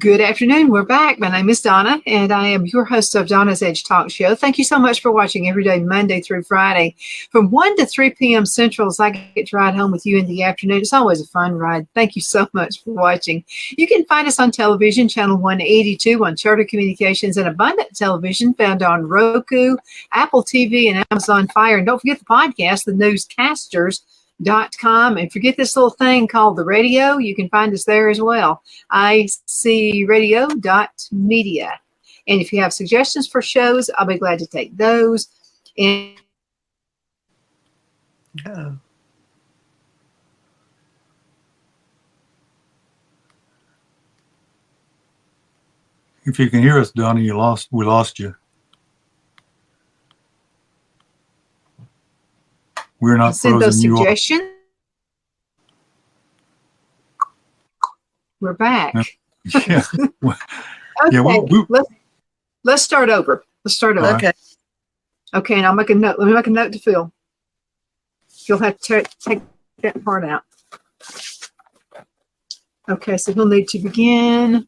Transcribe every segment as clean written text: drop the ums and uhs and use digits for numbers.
Good afternoon. We're back. My name is Donna, and I am your host of Donna's Edge Talk Show. Thank you so much for watching every day, Monday through Friday, from 1 to 3 p.m. Central, as I get to ride home with you in the afternoon. It's always a fun ride. Thank you so much for watching. You can find us on television, channel 182 on Charter Communications and Abundant Television, found on Roku, Apple TV, and Amazon Fire. And don't forget the podcast, the newscasters.com, and forget this little thing called the radio. You can find us there as well. icradio.media. And if you have suggestions for shows, I'll be glad to take those. And if you can hear us, Donnie, we lost you. We're not send those frozen. suggestions. We're back. Yeah. Okay, let's start over. Okay. Okay, and I'll make a note. Let me make a note to Phil. You'll have to take that part out. Okay, so he'll need to begin,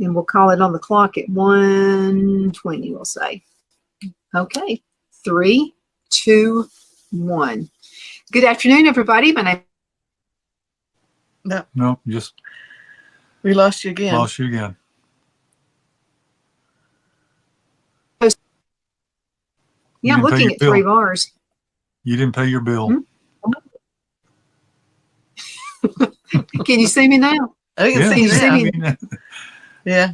and we'll call it on the clock at 1:20, we'll say. Okay, 3, 2, 1. Good afternoon, everybody. My name. No, just we lost you again. Yeah, I'm looking at 3 bars. You didn't pay your bill. Can you see me now? Oh, you can see me. Yeah.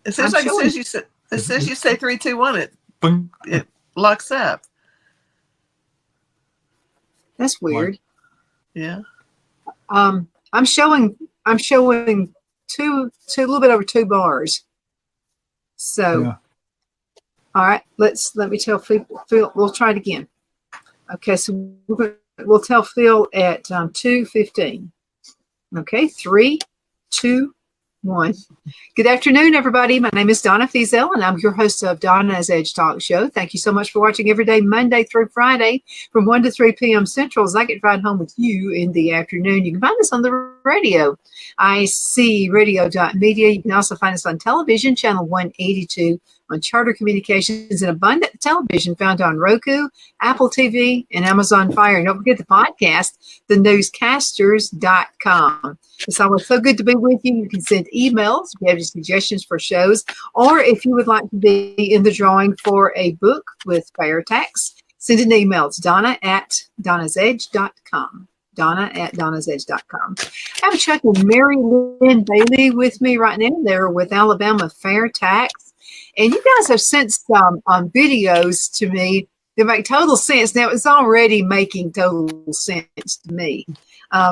As soon as you say 3, 2, 1, it locks up. That's weird. Yeah. I'm showing two a little bit over 2 bars. So yeah. All right, let me tell Phil. We'll try it again. Okay, so we'll tell Phil at 2:15. Okay, 3, 2, 1. Good afternoon, everybody. My name is Donna Fiesel, and I'm your host of Donna's Edge Talk Show. Thank you so much for watching every day, Monday through Friday, from 1 to 3 p.m. Central, as I get to ride home with you in the afternoon. You can find us on the radio, icradio.media. You can also find us on television, channel 182, on Charter Communications and Abundant Television, found on Roku, Apple TV, and Amazon Fire. And don't forget the podcast, thenewscasters.com. It's always so good to be with you. You can send emails if you have any suggestions for shows, or if you would like to be in the drawing for a book with fair tax, send an email. It's donna@donnasedge.com. donna@donnasedge.com. I have Chuck and Mary Lynn Bailey with me right now. They're with Alabama Fair Tax. And you guys have sent some videos to me that make total sense. Now, it's already making total sense to me.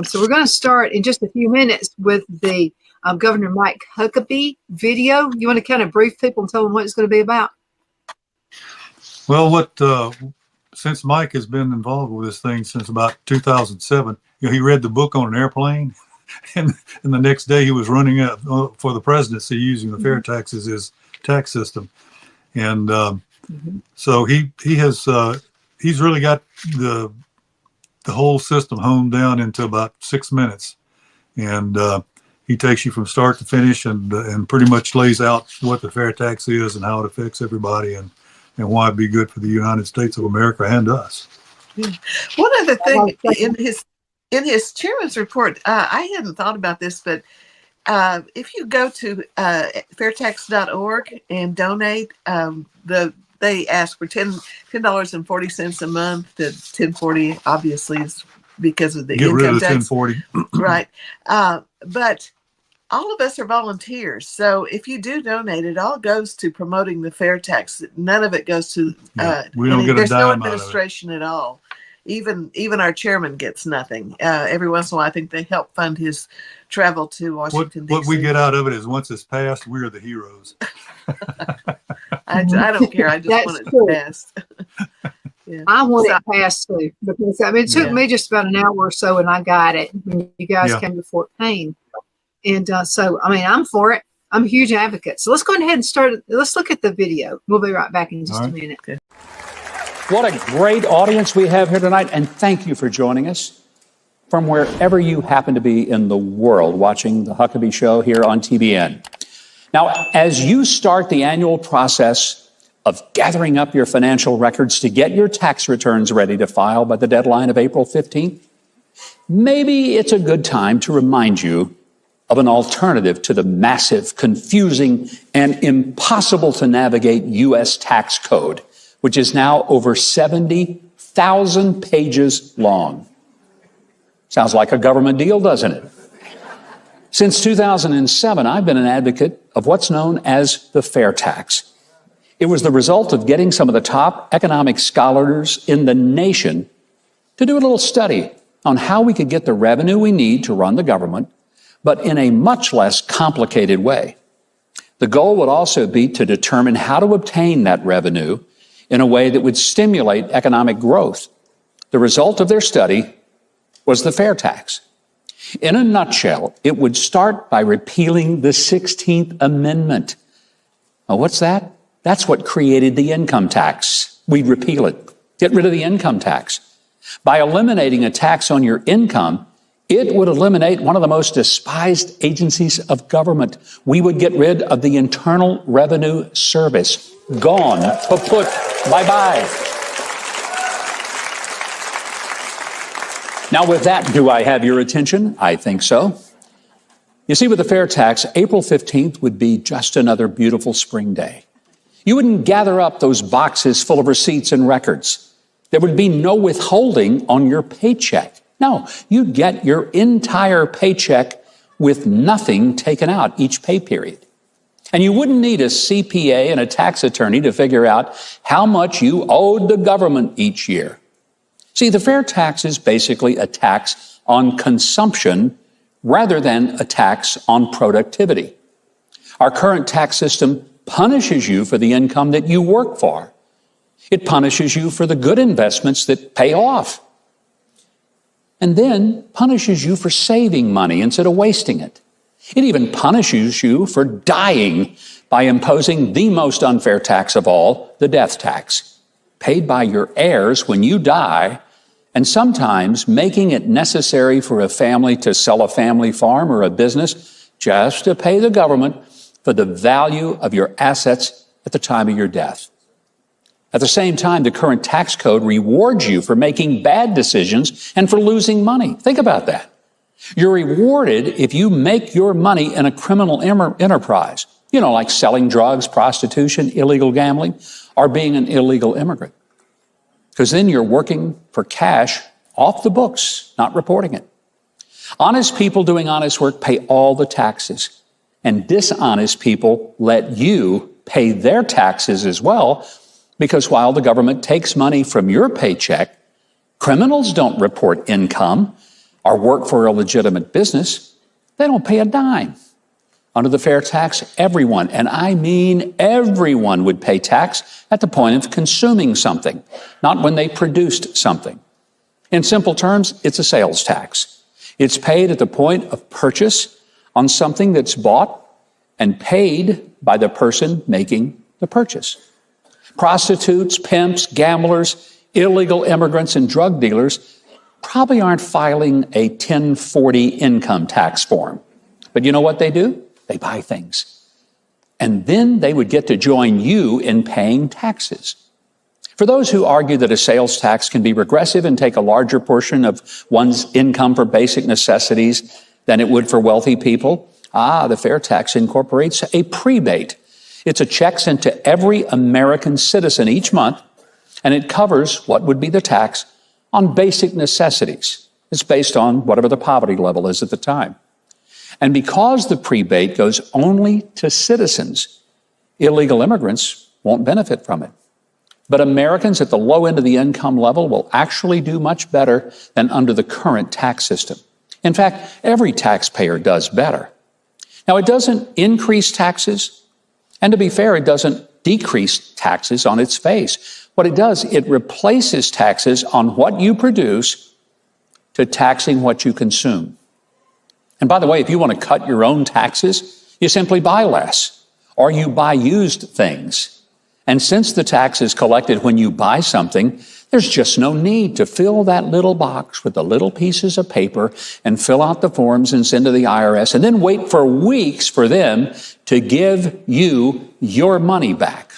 So we're going to start in just a few minutes with the Governor Mike Huckabee video. You want to kind of brief people and tell them what it's going to be about? Well, since Mike has been involved with this thing since about 2007, he read the book on an airplane, and the next day he was running up for the presidency using the fair tax as his tax system. And so he's really got the whole system honed down into about 6 minutes, and he takes you from start to finish and pretty much lays out what the fair tax is and how it affects everybody and why it'd be good for the United States of America and us. One other thing in his chairman's report, I hadn't thought about this, but if you go to fairtax.org and donate, they ask for $10.40 a month. The $10.40 obviously is because of the Get income rid of the tax. $10.40. Right. But all of us are volunteers. So if you do donate, it all goes to promoting the fair tax. None of it goes to we don't get a there's dime no out of it. administration at all. Even our chairman gets nothing. Every once in a while, I think they help fund his travel to Washington, D.C. What we get out of it is once it's passed, we are the heroes. I don't care. I just want it passed. Yeah. I want it passed too, because it took me just about an hour or so, and I got it when you guys came to Fort Payne. And so, I'm for it. I'm a huge advocate. So let's go ahead and start. Let's look at the video. We'll be right back in just a minute. Okay. What a great audience we have here tonight, and thank you for joining us. from wherever you happen to be in the world watching the Huckabee Show here on TBN. Now, as you start the annual process of gathering up your financial records to get your tax returns ready to file by the deadline of April 15th, maybe it's a good time to remind you of an alternative to the massive, confusing, and impossible to navigate U.S. tax code, which is now over 70,000 pages long. Sounds like a government deal, doesn't it? Since 2007, I've been an advocate of what's known as the fair tax. It was the result of getting some of the top economic scholars in the nation to do a little study on how we could get the revenue we need to run the government, but in a much less complicated way. The goal would also be to determine how to obtain that revenue in a way that would stimulate economic growth. The result of their study was the fair tax. In a nutshell, it would start by repealing the 16th Amendment. Now, what's that? That's what created the income tax. We'd repeal it, get rid of the income tax. By eliminating a tax on your income, it would eliminate one of the most despised agencies of government. We would get rid of the Internal Revenue Service. Gone, kaput, bye-bye. Now, with that, do I have your attention? I think so. You see, with the fair tax, April 15th would be just another beautiful spring day. You wouldn't gather up those boxes full of receipts and records. There would be no withholding on your paycheck. No, you'd get your entire paycheck with nothing taken out each pay period. And you wouldn't need a CPA and a tax attorney to figure out how much you owed the government each year. See, the fair tax is basically a tax on consumption rather than a tax on productivity. Our current tax system punishes you for the income that you work for. It punishes you for the good investments that pay off. And then punishes you for saving money instead of wasting it. It even punishes you for dying by imposing the most unfair tax of all, the death tax, paid by your heirs when you die, and sometimes making it necessary for a family to sell a family farm or a business just to pay the government for the value of your assets at the time of your death. At the same time, the current tax code rewards you for making bad decisions and for losing money. Think about that. You're rewarded if you make your money in a criminal enterprise, like selling drugs, prostitution, illegal gambling, or being an illegal immigrant. Because then you're working for cash off the books, not reporting it. Honest people doing honest work pay all the taxes, and dishonest people let you pay their taxes as well, because while the government takes money from your paycheck, criminals don't report income or work for a legitimate business. They don't pay a dime. Under the fair tax, everyone, and I mean everyone, would pay tax at the point of consuming something, not when they produced something. In simple terms, it's a sales tax. It's paid at the point of purchase on something that's bought and paid by the person making the purchase. Prostitutes, pimps, gamblers, illegal immigrants, and drug dealers probably aren't filing a 1040 income tax form. But you know what they do? They buy things. And then they would get to join you in paying taxes. For those who argue that a sales tax can be regressive and take a larger portion of one's income for basic necessities than it would for wealthy people, the fair tax incorporates a prebate. It's a check sent to every American citizen each month, and it covers what would be the tax on basic necessities. It's based on whatever the poverty level is at the time. And because the prebate goes only to citizens, illegal immigrants won't benefit from it. But Americans at the low end of the income level will actually do much better than under the current tax system. In fact, every taxpayer does better. Now, it doesn't increase taxes, and to be fair, it doesn't decrease taxes on its face. What it does, it replaces taxes on what you produce to taxing what you consume. And by the way, if you want to cut your own taxes, you simply buy less, or you buy used things. And since the tax is collected when you buy something, There's just no need to fill that little box with the little pieces of paper and fill out the forms and send to the IRS and then wait for weeks for them to give you your money back.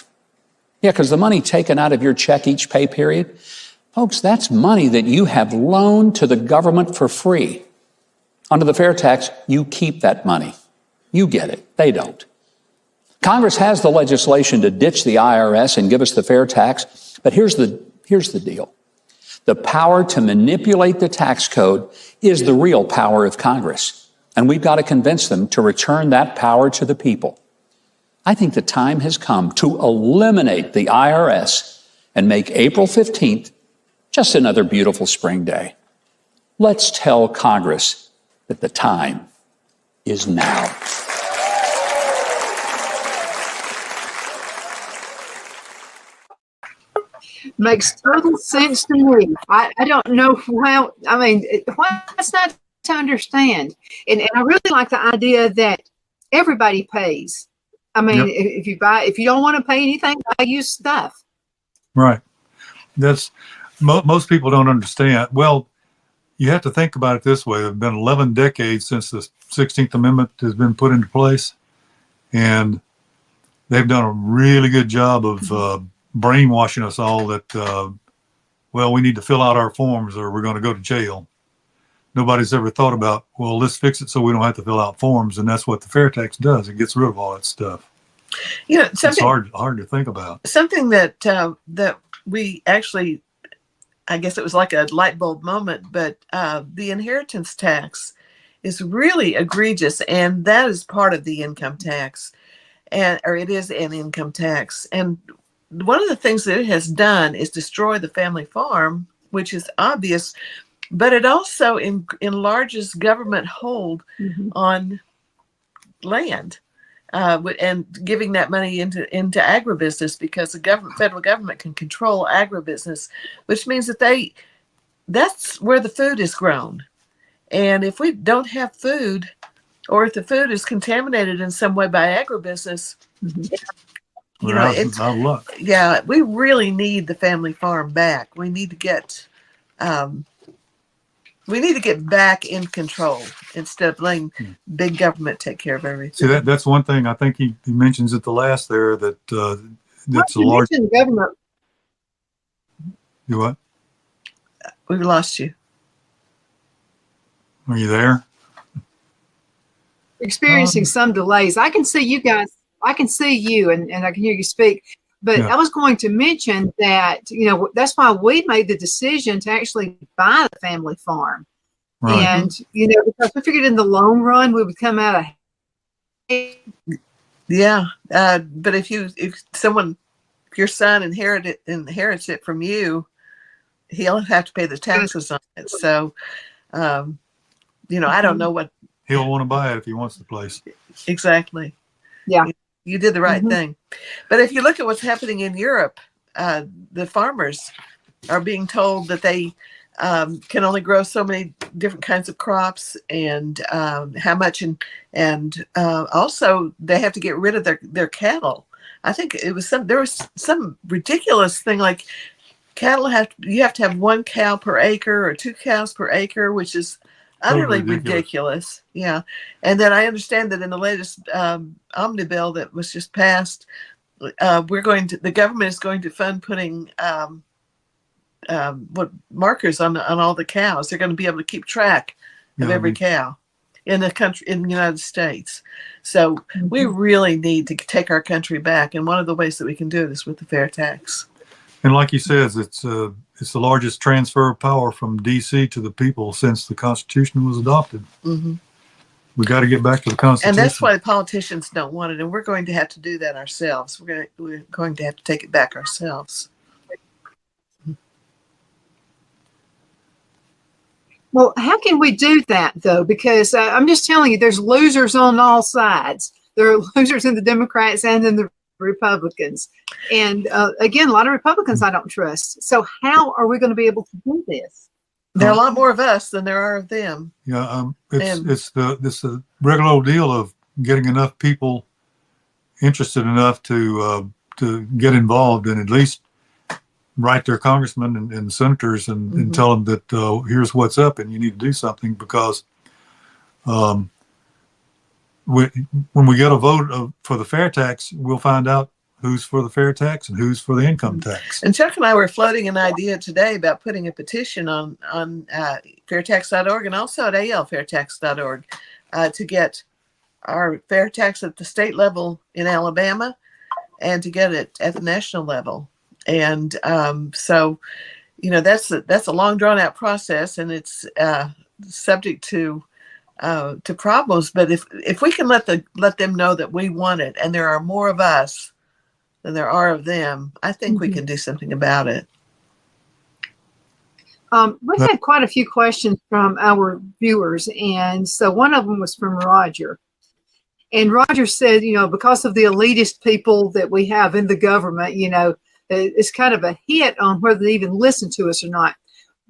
Yeah, because the money taken out of your check each pay period, folks, that's money that you have loaned to the government for free. Under the fair tax, you keep that money. You get it. They don't. Congress has the legislation to ditch the IRS and give us the fair tax, but here's the deal. The power to manipulate the tax code is the real power of Congress, and we've got to convince them to return that power to the people. I think the time has come to eliminate the IRS and make April 15th just another beautiful spring day. Let's tell Congress that the time is now. Makes total sense to me. I don't know how, I mean, what's not to understand? And I really like the idea that everybody pays. I mean, if you don't want to pay anything, buy you stuff. Right. That's most people don't understand. Well, you have to think about it this way. There have been 11 decades since the 16th Amendment has been put into place, and they've done a really good job of brainwashing us all that, well, we need to fill out our forms or we're going to go to jail. Nobody's ever thought about, well, let's fix it so we don't have to fill out forms. And that's what the fair tax does. It gets rid of all that stuff. You know, it's hard to think about. Something that that we actually, I guess it was like a light bulb moment, but the inheritance tax is really egregious, and that is part of the income tax, or it is an income tax. And one of the things that it has done is destroy the family farm, which is obvious, but it also enlarges government hold on land, and giving that money into agribusiness, because the federal government can control agribusiness, which means that that's where the food is grown. And if we don't have food, or if the food is contaminated in some way by agribusiness, you know, it's out of luck. Yeah, we really need the family farm back. We need to get back in control instead of letting big government take care of everything. See, that's one thing I think he mentions at the last there, that that's a large government. You what? We lost you. Are you there? Experiencing some delays. I can see you guys. I can see you and I can hear you speak. But I was going to mention that, you know, that's why we made the decision to actually buy the family farm. Right. And, you know, because we figured in the long run we would come out of. Yeah. But if your son inherits it from you, he'll have to pay the taxes on it. So, you know, I don't know what. He'll want to buy it if he wants the place. Exactly. Yeah. You did the right thing. But if you look at what's happening in Europe, the farmers are being told that they can only grow so many different kinds of crops, and how much, and also they have to get rid of their cattle. I think there was some ridiculous thing like cattle you have to have 1 cow per acre or 2 cows per acre, which is utterly ridiculous. Yeah. And then I understand that in the latest omnibus that was just passed, the government is going to fund putting markers on all the cows. They're going to be able to keep track of every cow in the United States. So we really need to take our country back. And one of the ways that we can do it is with the fair tax. And like he says, it's the largest transfer of power from D.C. to the people since the Constitution was adopted. We got to get back to the Constitution. And that's why the politicians don't want it. And we're going to have to do that ourselves. We're going to have to take it back ourselves. Well, how can we do that, though? Because I'm just telling you, there's losers on all sides. There are losers in the Democrats and in the Republicans. And again, a lot of Republicans I don't trust. So how are we going to be able to do this? There are a lot more of us than there are of them. Yeah, it's the regular old deal of getting enough people interested enough to get involved and at least write their congressmen and senators and tell them that here's what's up and you need to do something, because when we get a vote for the fair tax, we'll find out who's for the fair tax and who's for the income tax. And Chuck and I were floating an idea today about putting a petition on fairtax.org and also at alfairtax.org to get our fair tax at the state level in Alabama and to get it at the national level. And so, that's a long drawn out process, and it's subject to problems. But if we can let them know that we want it, and there are more of us than there are of them, I think we can do something about it. We've had quite a few questions from our viewers, and so one of them was from Roger. And Roger said, because of the elitist people that we have in the government, it's kind of a hit on whether they even listen to us or not.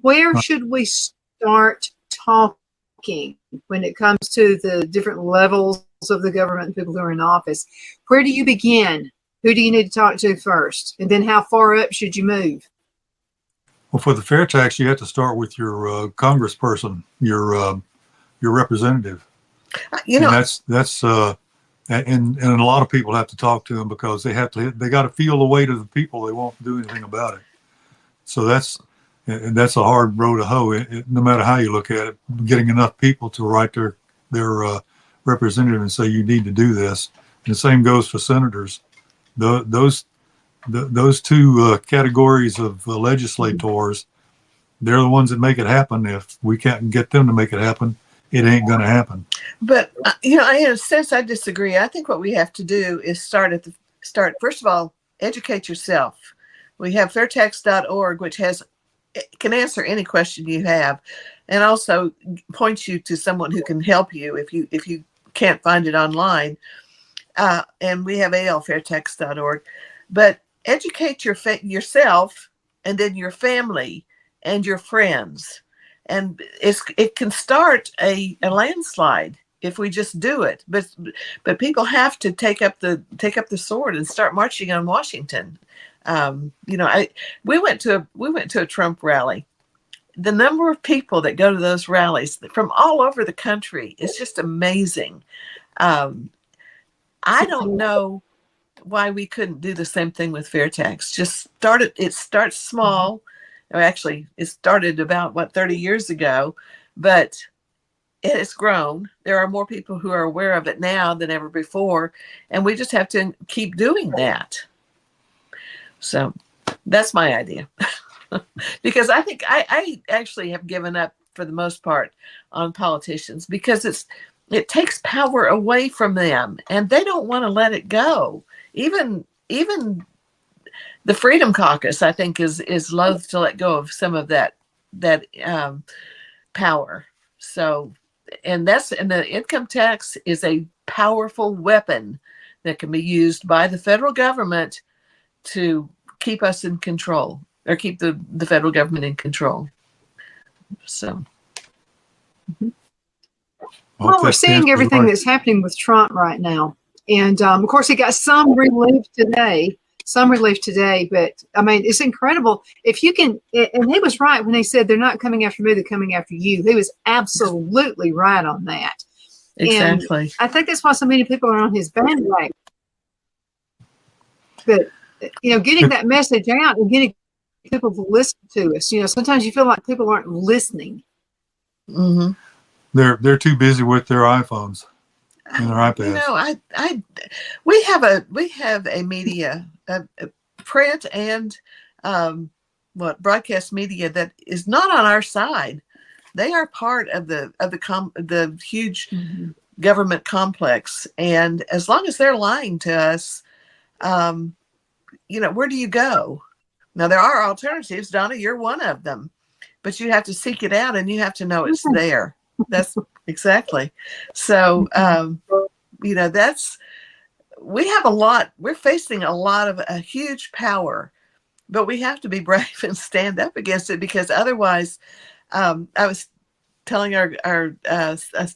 Where should we start talking when it comes to the different levels of the government and people who are in office? Where do you begin? Who do you need to talk to first? And then how far up should you move? Well, for the fair tax, you have to start with your congressperson, your representative. And that's and a lot of people have to talk to them because they got to feel the weight of the people. They won't do anything about it. So that's a hard row to hoe. No matter how you look at it, getting enough people to write their representative and say you need to do this. And the same goes for senators. Those two categories of legislators, they're the ones that make it happen. If we can't get them to make it happen, it ain't going to happen. But, in a sense, I disagree. I think what we have to do is start first of all, educate yourself. We have fairtax.org, which can answer any question you have, and also point you to someone who can help you if you can't find it online. And we have alfairtax.org. But educate yourself, and then your family and your friends. And it can start a landslide if we just do it. But people have to take up the sword and start marching on Washington. We went to a Trump rally. The number of people that go to those rallies from all over the country is just amazing. I don't know why we couldn't do the same thing with fair tax. Just start it. It starts small. Actually, it started about 30 years ago, but it has grown. There are more people who are aware of it now than ever before, and we just have to keep doing that. So that's my idea. Because I think I actually have given up for the most part on politicians because it takes power away from them, and they don't want to let it go. Even the Freedom Caucus, I think, is loath to let go of some of that power. So, and the income tax is a powerful weapon that can be used by the federal government to keep us in control, or keep the federal government in control. So. Well, we're seeing everything that's happening with Trump right now. And of course, he got some relief today, but I mean, it's incredible. If you can, and he was right when he said they're not coming after me, they're coming after you. He was absolutely right on that. Exactly. And I think that's why so many people are on his bandwagon. But, getting that message out and getting people to listen to us, sometimes you feel like people aren't listening. Mm-hmm. They're too busy with their iPhones and their iPads. We have a media, a print and broadcast media that is not on our side. They are part of the huge government complex, and as long as they're lying to us, where do you go? Now there are alternatives, Donna. You're one of them, but you have to seek it out, and you have to know it's there. That's exactly. So, we have a lot, we're facing a lot of a huge power, but we have to be brave and stand up against it, because otherwise, I was telling our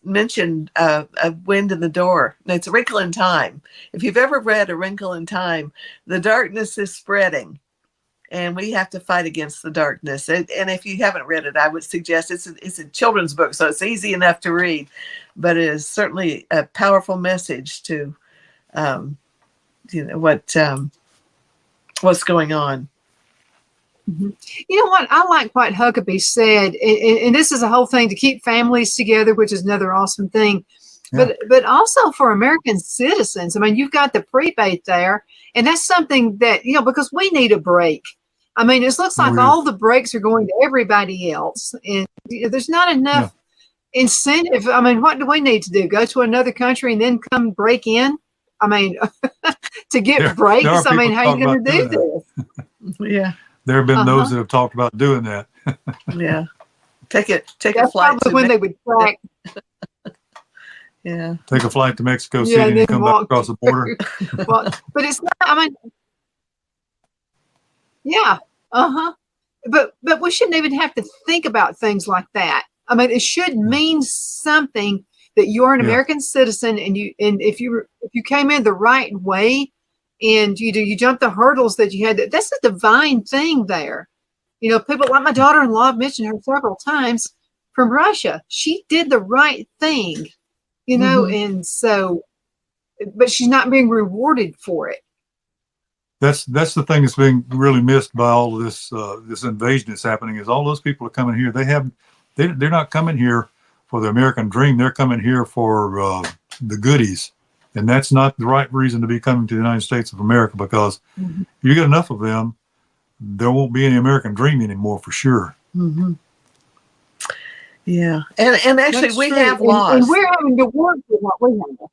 mentioned A Wind in the Door. It's A Wrinkle in Time. If you've ever read A Wrinkle in Time, the darkness is spreading. and we have to fight against the darkness. And if you haven't read it, I would suggest it's a children's book, so it's easy enough to read, but it is certainly a powerful message to, what's going on. Mm-hmm. You know what? I like what Huckabee said, and this is a whole thing to keep families together, which is another awesome thing. Yeah. But also for American citizens. I mean, you've got the prebate there, and that's something that, because we need a break. I mean, it looks like all the breaks are going to everybody else, and there's not enough incentive. I mean, what do we need to do? Go to another country and then come break in? I mean, to get breaks. I mean, how are you going to do this? Yeah. There have been those that have talked about doing that. Yeah. Take a flight to when they would track. Yeah. Take a flight to Mexico City and come back across the border. Well, but it's not, I mean, yeah. But we shouldn't even have to think about things like that. I mean, it should mean something that you're an American citizen, and if you came in the right way, and you jump the hurdles that you had. That's a divine thing there. People like my daughter-in-law, I've mentioned her several times, from Russia. She did the right thing, and so, but she's not being rewarded for it. That's the thing that's being really missed by all of this this invasion that's happening, is all those people are coming here. They're not coming here for the American dream. They're coming here for the goodies. And that's not the right reason to be coming to the United States of America, because you get enough of them, there won't be any American dream anymore, for sure. Mm-hmm. Yeah. And actually, we have laws. And we're having to work with what we have.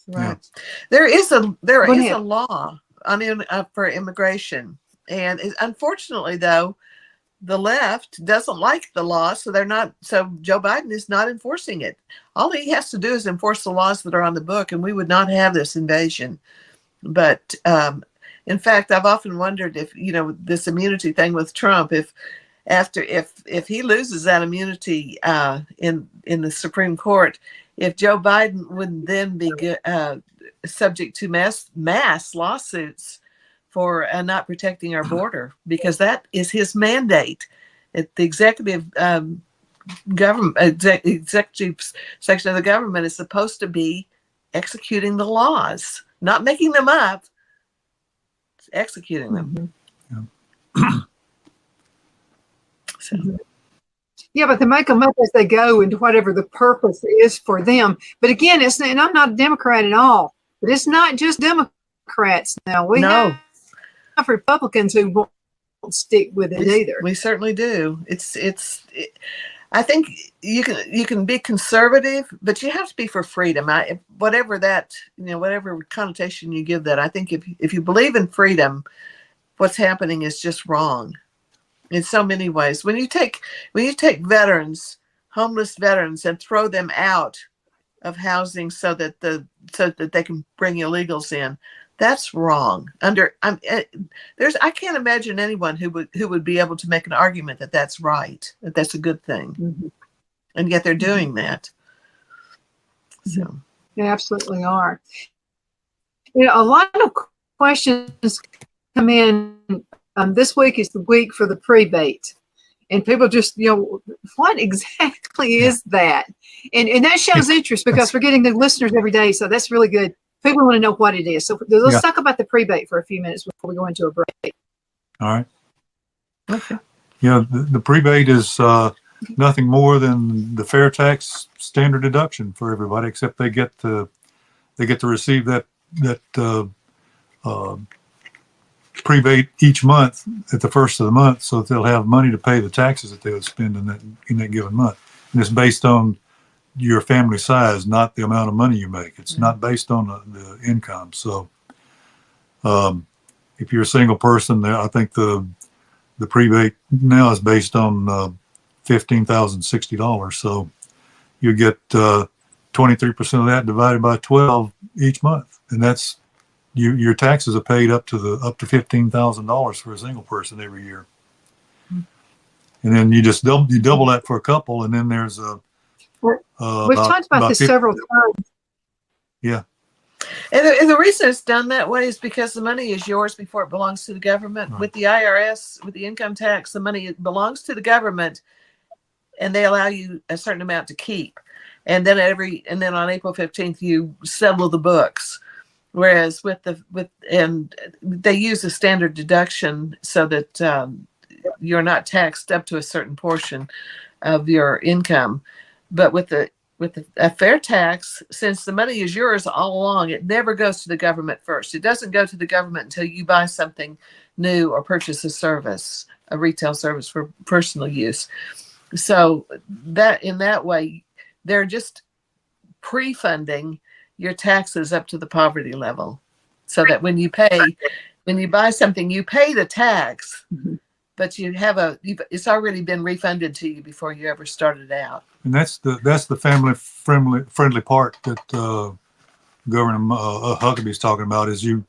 Right. Yeah. There is a law for immigration. And unfortunately, though, the left doesn't like the law, so Joe Biden is not enforcing it. All he has to do is enforce the laws that are on the book, and we would not have this invasion. But in fact, I've often wondered if, this immunity thing with Trump, if he loses that immunity in the Supreme Court, if Joe Biden would then be subject to mass lawsuits for not protecting our border, because that is his mandate. The executive executive section of the government is supposed to be executing the laws, not making them up, it's executing them. So. Yeah, but they make them up as they go into whatever the purpose is for them. But again, and I'm not a Democrat at all, but it's not just Democrats now. We have Republicans who won't stick with it either. We certainly do. I think you can be conservative, but you have to be for freedom. Whatever connotation you give that, I think if you believe in freedom, what's happening is just wrong in so many ways. When you take veterans, homeless veterans, and throw them out of housing so that they can bring illegals in, that's wrong. I can't imagine anyone who would be able to make an argument that that's right, that that's a good thing, and yet they're doing that. So they absolutely are. A lot of questions come in. This week is the week for the prebate, and people just what exactly is that? And that shows interest, because we're getting the listeners every day, so that's really good. People want to know what it is. So let's talk about the prebate for a few minutes before we go into a break. All right. Okay. The prebate is nothing more than the fair tax standard deduction for everybody, except they get to receive that prebate each month at the first of the month, so that they'll have money to pay the taxes that they would spend in that given month. And it's based on your family size, not the amount of money you make. It's not based on the income. So if you're a single person, I think the prebate now is based on $15,060. So you get 23% of that divided by 12 each month, and that's your taxes are paid up to $15,000 for a single person every year. And then you just double that for a couple, and then there's we've talked about this several times. Yeah. And the reason it's done that way is because the money is yours before it belongs to the government. Right. With the IRS, with the income tax, the money belongs to the government, and they allow you a certain amount to keep. And then on April 15th, you settle the books. Whereas and they use a standard deduction so that you're not taxed up to a certain portion of your income. But with a fair tax, since the money is yours all along, it never goes to the government first. It doesn't go to the government until you buy something new or purchase a service, a retail service for personal use. So that in that way, they're just pre-funding your taxes up to the poverty level, so that when you buy something, you pay the tax, but it's already been refunded to you before you ever started out. And that's the family friendly part that Governor Huckabee's talking about, is you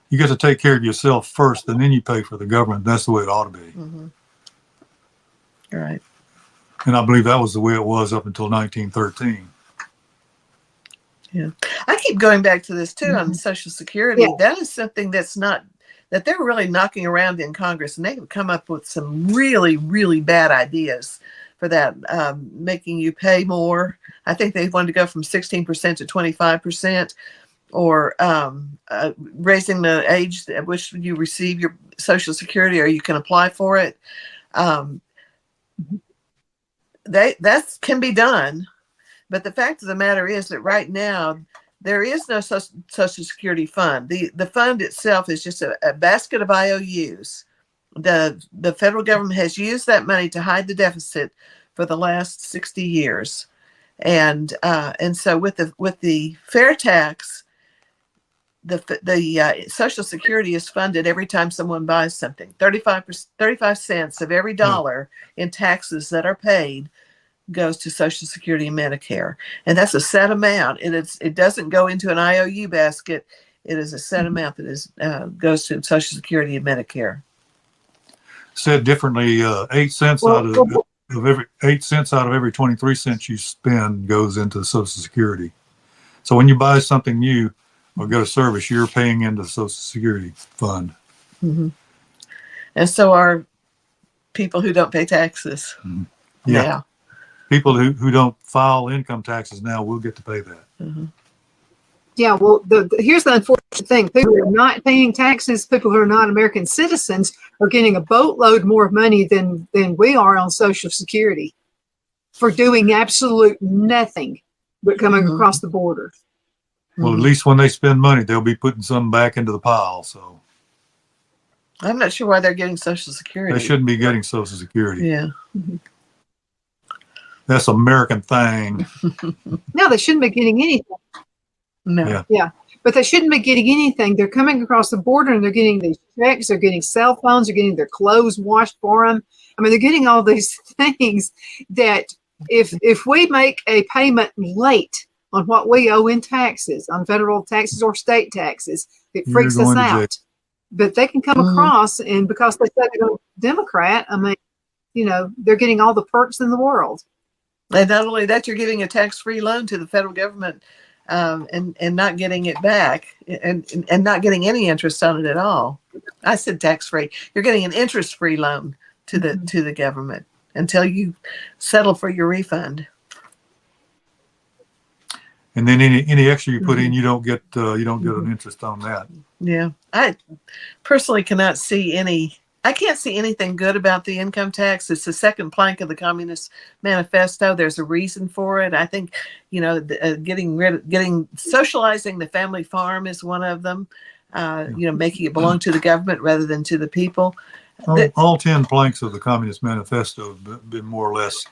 get to take care of yourself first, and then you pay for the government. That's the way it ought to be. Mm-hmm. Right. And I believe that was the way it was up until 1913. Yeah, I keep going back to this too on Social Security. Yeah. That is something that they're really knocking around in Congress, and they have come up with some really, really bad ideas for that, making you pay more. I think they wanted to go from 16% to 25%, or raising the age at which you receive your Social Security, or you can apply for it. That can be done. But the fact of the matter is that right now, there is no Social Security fund. The fund itself is just a basket of IOUs. The federal government has used that money to hide the deficit for the last 60 years. And so with the fair tax, the Social Security is funded every time someone buys something. 35 cents of every dollar in taxes that are paid goes to Social Security and Medicare, and that's a set amount. It doesn't go into an IOU basket. It is a set amount that goes to Social Security and Medicare. Said differently, 8 cents out of every 23 cents you spend goes into Social Security. So when you buy something new or get a service, you're paying into the Social Security fund. Mm-hmm. And so are people who don't pay taxes. Mm-hmm. Yeah. Now. People who don't file income taxes now will get to pay that. Mm-hmm. Yeah, well, here's the unfortunate thing. People who are not paying taxes, people who are not American citizens, are getting a boatload more money than we are on Social Security for doing absolute nothing but coming across the border. Well, at least when they spend money, they'll be putting some back into the pile. So I'm not sure why they're getting Social Security. they shouldn't be getting Social Security. Yeah. That's American thing. No, they shouldn't be getting anything. No. Yeah, but they shouldn't be getting anything. They're coming across the border and they're getting these checks. They're getting cell phones. They're getting their clothes washed for them. I mean, they're getting all these things that if we make a payment late on what we owe in taxes, on federal taxes or state taxes, it freaks us out. But they can come across, and because they say they're a Democrat, I mean, they're getting all the perks in the world. And not only that, you're giving a tax-free loan to the federal government, and not getting it back, and not getting any interest on it at all. I said tax-free. You're getting an interest-free loan to the government until you settle for your refund. And then any extra you put in, you don't get an interest on that. Yeah, I personally cannot see I can't see anything good about the income tax. It's the second plank of the Communist Manifesto. There's a reason for it. I think, socializing the family farm is one of them. Making it belong to the government rather than to the people. All 10 planks of the Communist Manifesto have been more or less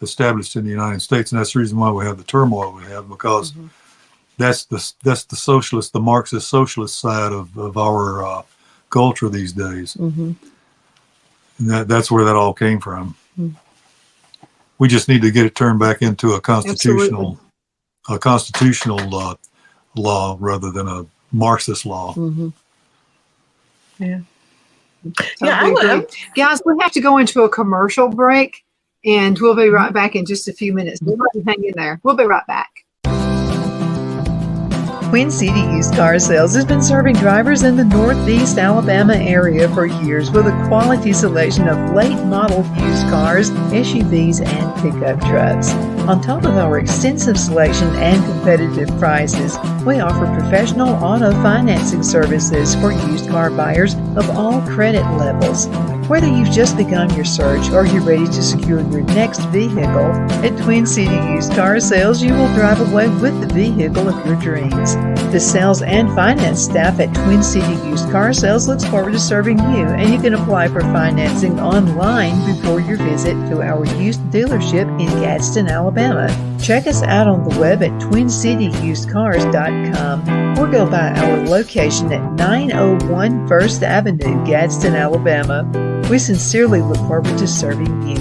established in the United States, and that's the reason why we have the turmoil we have, because that's the socialist, the Marxist socialist side of our culture these days. And that's where that all came from. We just need to get it turned back into a constitutional law rather than a Marxist law. Yeah. Guys, we have to go into a commercial break, and we'll be right back in just a few minutes. Hang in there. We'll be right back. Twin City Used Car Sales has been serving drivers in the Northeast Alabama area for years with a quality selection of late model used cars, SUVs, and pickup trucks. On top of our extensive selection and competitive prices, we offer professional auto financing services for used car buyers of all credit levels. Whether you've just begun your search or you're ready to secure your next vehicle, at Twin City Used Car Sales, you will drive away with the vehicle of your dreams. The sales and finance staff at Twin City Used Car Sales looks forward to serving you, and you can apply for financing online before your visit to our used dealership in Gadsden, Alabama. Check us out on the web at twincityusedcars.com or go by our location at 901 First Avenue, Gadsden, Alabama. We sincerely look forward to serving you.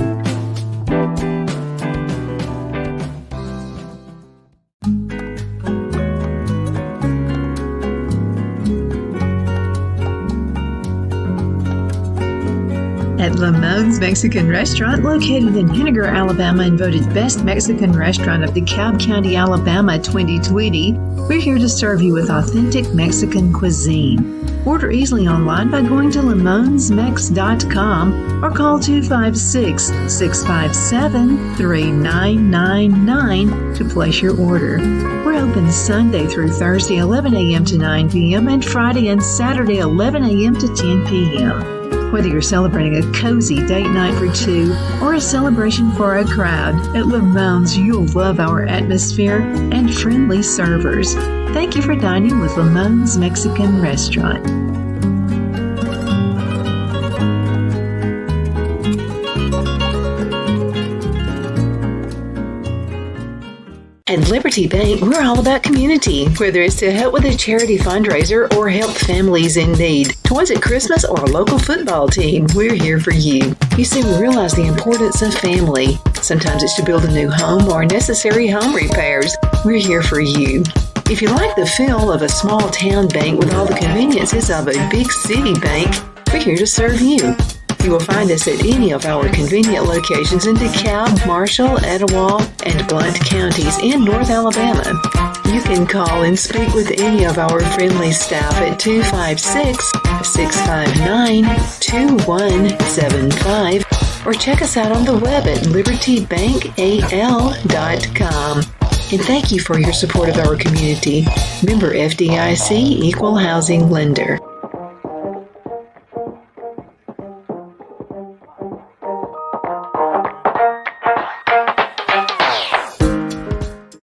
At Lamone's Mexican Restaurant, located in Henniger, Alabama, and voted Best Mexican Restaurant of DeKalb County, Alabama 2020, we're here to serve you with authentic Mexican cuisine. Order easily online by going to lamonsmex.com or call 256-657-3999 to place your order. We're open Sunday through Thursday 11 a.m. to 9 p.m. and Friday and Saturday 11 a.m. to 10 p.m. Whether you're celebrating a cozy date night for two or a celebration for a crowd, at Lamone's you'll love our atmosphere and friendly servers. Thank you for dining with Lamone's Mexican Restaurant. At Liberty Bank, we're all about community, whether it's to help with a charity fundraiser or help families in need. Toys at Christmas or a local football team, we're here for you. You see, we realize the importance of family. Sometimes it's to build a new home or necessary home repairs. We're here for you. If you like the feel of a small town bank with all the conveniences of a big city bank, we're here to serve you. You will find us at any of our convenient locations in DeKalb, Marshall, Etowah, and Blount counties in North Alabama. You can call and speak with any of our friendly staff at 256-659-2175 or check us out on the web at libertybankal.com. And thank you for your support of our community. Member FDIC Equal Housing Lender.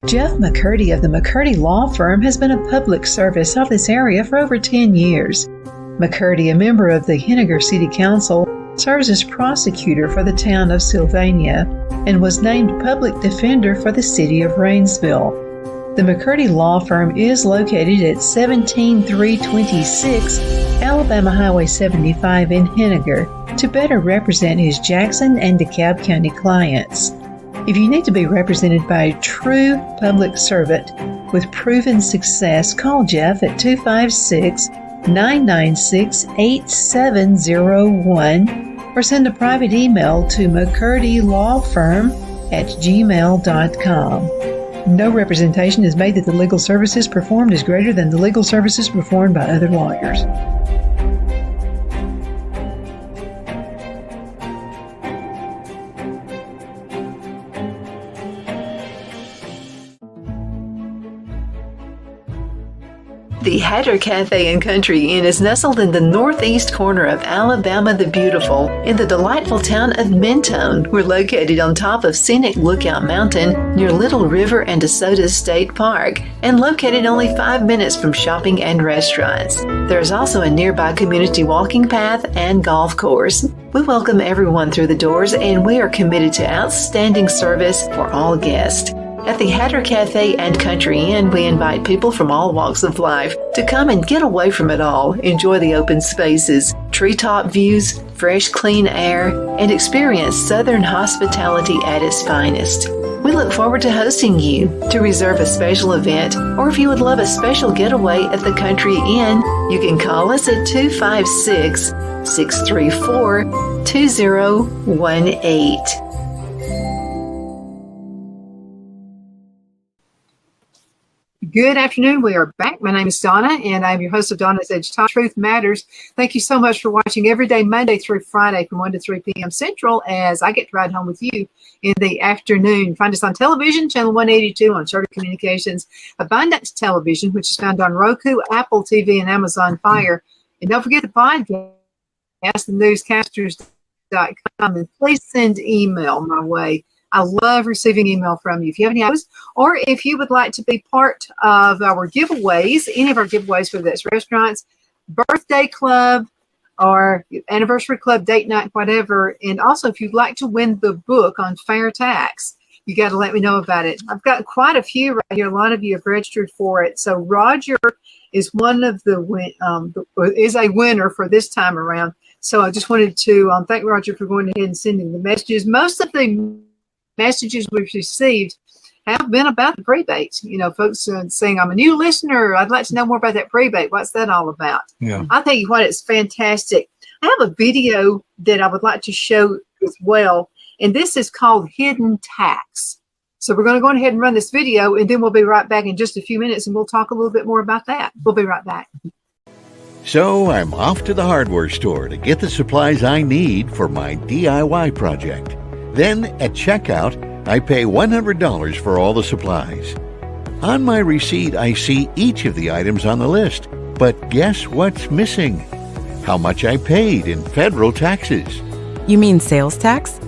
Jeff McCurdy of the McCurdy Law Firm has been a public service of this area for over 10 years. McCurdy, a member of the Henniger City Council, serves as prosecutor for the town of Sylvania and was named public defender for the city of Rainsville. The McCurdy Law Firm is located at 17326 Alabama Highway 75 in Henniger to better represent his Jackson and DeKalb County clients. If you need to be represented by a true public servant with proven success, call Jeff at 256-996-8701 or send a private email to mccurdylawfirm@gmail.com. No representation is made that the legal services performed is greater than the legal services performed by other lawyers. The Hatter Cafe and Country Inn is nestled in the northeast corner of Alabama the Beautiful in the delightful town of Mentone. We're located on top of scenic Lookout Mountain near Little River and DeSoto State Park and located only 5 minutes from shopping and restaurants. There is also a nearby community walking path and golf course. We welcome everyone through the doors and we are committed to outstanding service for all guests. At the Hatter Cafe and Country Inn, we invite people from all walks of life to come and get away from it all, enjoy the open spaces, treetop views, fresh, clean air, and experience Southern hospitality at its finest. We look forward to hosting you. To reserve a special event, or if you would love a special getaway at the Country Inn, you can call us at 256-634-2018. Good afternoon. We are back. My name is Donna, and I'm your host of Donna's Edge Talk. Truth Matters. Thank you so much for watching every day, Monday through Friday from 1 to 3 p.m. Central, as I get to ride home with you in the afternoon. Find us on television, channel 182 on Charter Communications, Abundance Television, which is found on Roku, Apple TV, and Amazon Fire. And don't forget the podcast, thenewscasters.com, and please send email my way. I love receiving email from you. If you have any ideas, or if you would like to be part of our giveaways, any of our giveaways, whether that's restaurants, birthday club, or anniversary club, date night, whatever. And also, if you'd like to win the book on fair tax, you got to let me know about it. I've got quite a few right here. A lot of you have registered for it. So Roger is one of is a winner for this time around. So I just wanted to thank Roger for going ahead and sending the messages. Most of the messages we've received have been about the prebates. You know, folks saying, I'm a new listener. I'd like to know more about that prebate. What's that all about? Yeah. I'll tell you what, it's fantastic. I have a video that I would like to show as well, and this is called Hidden Tax. So we're going to go ahead and run this video, and then we'll be right back in just a few minutes, and we'll talk a little bit more about that. We'll be right back. So I'm off to the hardware store to get the supplies I need for my DIY project. Then at checkout, I pay $100 for all the supplies. On my receipt, I see each of the items on the list, but guess what's missing? How much I paid in federal taxes. You mean sales tax?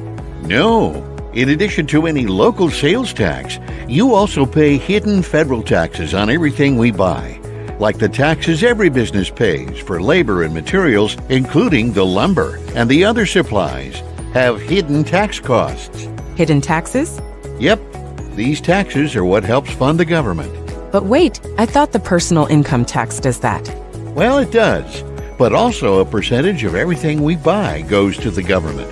No. In addition to any local sales tax, you also pay hidden federal taxes on everything we buy, like the taxes every business pays for labor and materials, including the lumber and the other supplies, have hidden tax costs. Hidden taxes? Yep. These taxes are what helps fund the government. But wait, I thought the personal income tax does that. Well, it does. But also a percentage of everything we buy goes to the government.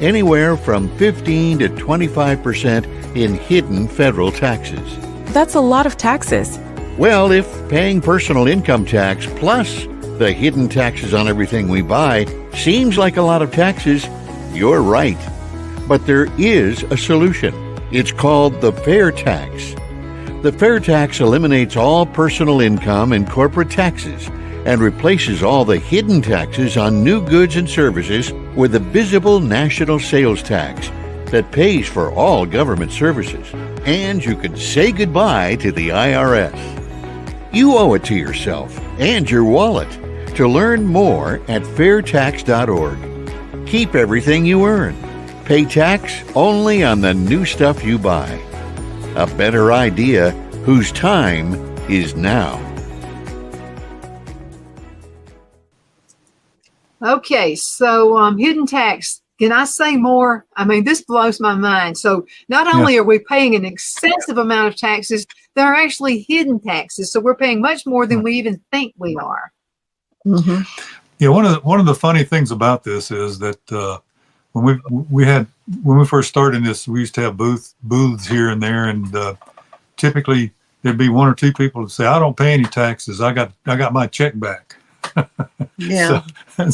Anywhere from 15 to 25% in hidden federal taxes. That's a lot of taxes. Well, if paying personal income tax plus the hidden taxes on everything we buy seems like a lot of taxes, you're right. But there is a solution. It's called the fair tax. The fair tax eliminates all personal income and corporate taxes and replaces all the hidden taxes on new goods and services with a visible national sales tax that pays for all government services. And you can say goodbye to the IRS. You owe it to yourself and your wallet. To learn more at fairtax.org. Keep everything you earn. Pay tax only on the new stuff you buy. A better idea whose time is now. Okay, so hidden tax. Can I say more? I mean, this blows my mind. So not only are we paying an excessive amount of taxes, there are actually hidden taxes. So we're paying much more than we even think we are. Mm-hmm. Yeah, one of the funny things about this is that when we first started this, we used to have booths here and there, and typically there'd be one or two people that say, "I don't pay any taxes. I got my check back." Yeah. And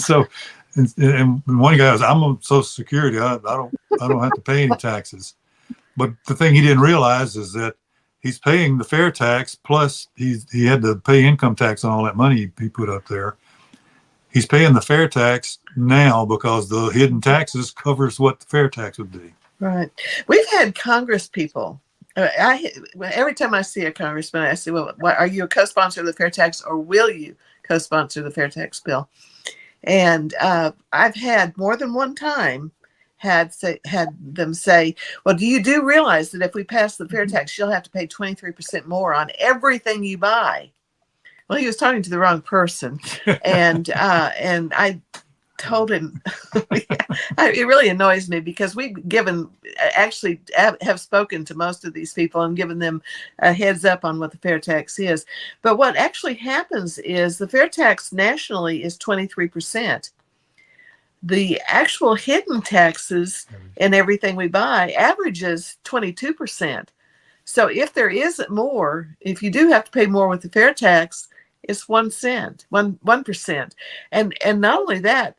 one guy was, "I'm on Social Security. I don't have to pay any taxes." But the thing he didn't realize is that he's paying the fair tax plus he had to pay income tax on all that money he put up there. He's paying the fair tax now because the hidden taxes covers what the fair tax would be. Right. We've had Congress people. Every time I see a congressman, I say, "Well, are you a co-sponsor of the fair tax, or will you co-sponsor the fair tax bill?" And I've had more than one time had them say, "Well, do you realize that if we pass the fair tax, you'll have to pay 23% more on everything you buy?" Well, he was talking to the wrong person, and I told him, it really annoys me because we've actually have spoken to most of these people and given them a heads up on what the fair tax is. But what actually happens is the fair tax nationally is 23%. The actual hidden taxes in everything we buy averages 22%. So if there isn't more, if you do have to pay more with the fair tax, it's 1 cent, 1%. And not only that,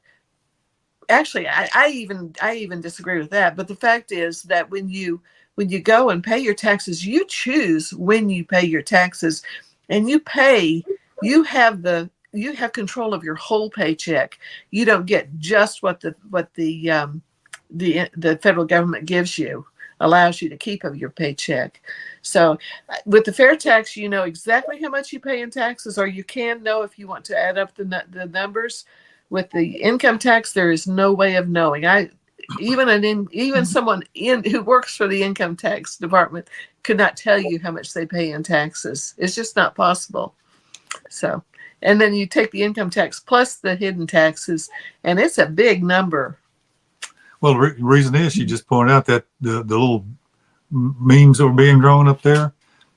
actually, I even disagree with that. But the fact is that when you when you go and pay your taxes, you choose when you pay your taxes, and you have control of your whole paycheck. You don't get just what the federal government gives you, allows you to keep of your paycheck. So with the fair tax, you know exactly how much you pay in taxes, or you can know if you want to add up the numbers. With the income tax, there is no way of knowing. Even someone who works for the income tax department could not tell you how much they pay in taxes. It's just not possible. So, and then you take the income tax plus the hidden taxes, and it's a big number. Well, the reason is, you just pointed out that the little memes that were being drawn up there.